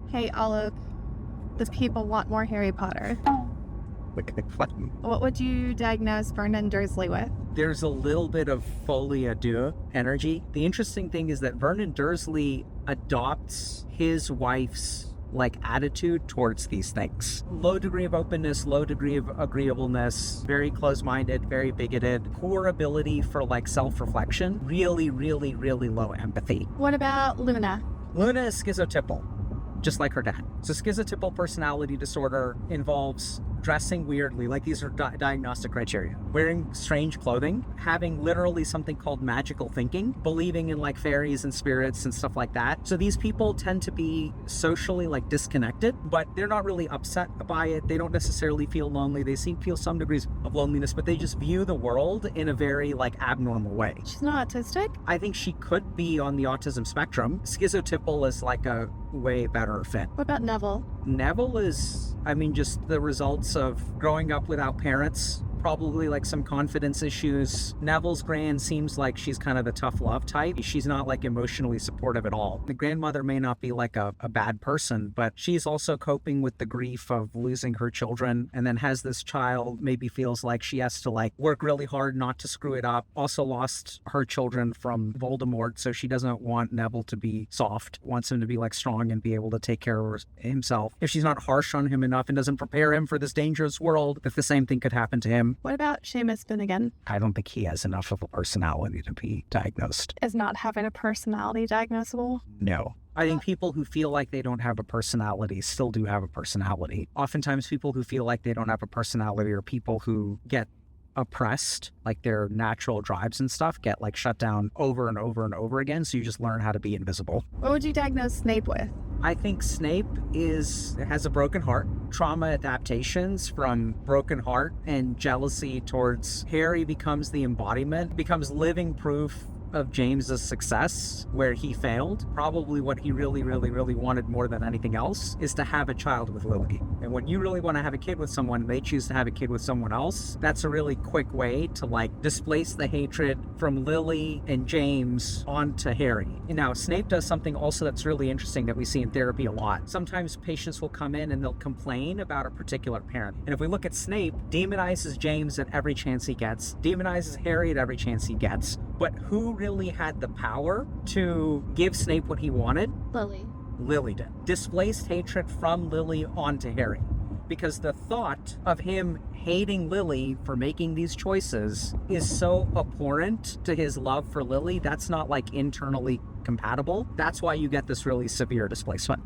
Hey, Olive, the people want more Harry Potter. Okay, fine. What would you diagnose Vernon Dursley with? There's a little bit of folie à deux energy. The interesting thing is that Vernon Dursley adopts his wife's attitude towards these things. Low degree of openness, low degree of agreeableness, very close-minded, very bigoted, poor ability for self-reflection, really, really, really low empathy. What about Luna? Luna is schizotypal, just like her dad. So schizotypal personality disorder involves dressing weirdly, these are diagnostic criteria. Wearing strange clothing, having literally something called magical thinking, believing in fairies and spirits and stuff like that. So these people tend to be socially disconnected, but they're not really upset by it. They don't necessarily feel lonely. They feel some degrees of loneliness, but they just view the world in a very abnormal way. She's not autistic? I think she could be on the autism spectrum. Schizotypal is a way better fit. What about Neville? Neville is, just the results of growing up without parents, probably some confidence issues. Neville's gran seems like she's kind of the tough love type. She's not emotionally supportive at all. The grandmother may not be a bad person, but she's also coping with the grief of losing her children, and then has this child, maybe feels like she has to work really hard not to screw it up. Also lost her children from Voldemort, so she doesn't want Neville to be soft, wants him to be strong and be able to take care of himself. If she's not harsh on him enough and doesn't prepare him for this dangerous world, if the same thing could happen to him. What about Seamus Finnegan? I don't think he has enough of a personality to be diagnosed. Is not having a personality diagnosable? No. I think people who feel like they don't have a personality still do have a personality. Oftentimes people who feel like they don't have a personality are people who get oppressed, their natural drives and stuff get shut down over and over and over again, so you just learn how to be invisible. What would you diagnose Snape with? I think Snape has a broken heart, trauma adaptations from broken heart, and jealousy towards Harry becomes the embodiment, becomes living proof of James's success where he failed. Probably what he really, really, really wanted more than anything else is to have a child with Lily. And when you really want to have a kid with someone, they choose to have a kid with someone else. That's a really quick way to displace the hatred from Lily and James onto Harry. And now Snape does something also that's really interesting that we see in therapy a lot. Sometimes patients will come in and they'll complain about a particular parent. And if we look at Snape, demonizes James at every chance he gets, demonizes Harry at every chance he gets. But who really had the power to give Snape what he wanted? Lily. Lily did. Displaced hatred from Lily onto Harry. Because the thought of him hating Lily for making these choices is so abhorrent to his love for Lily, that's not internally compatible. That's why you get this really severe displacement.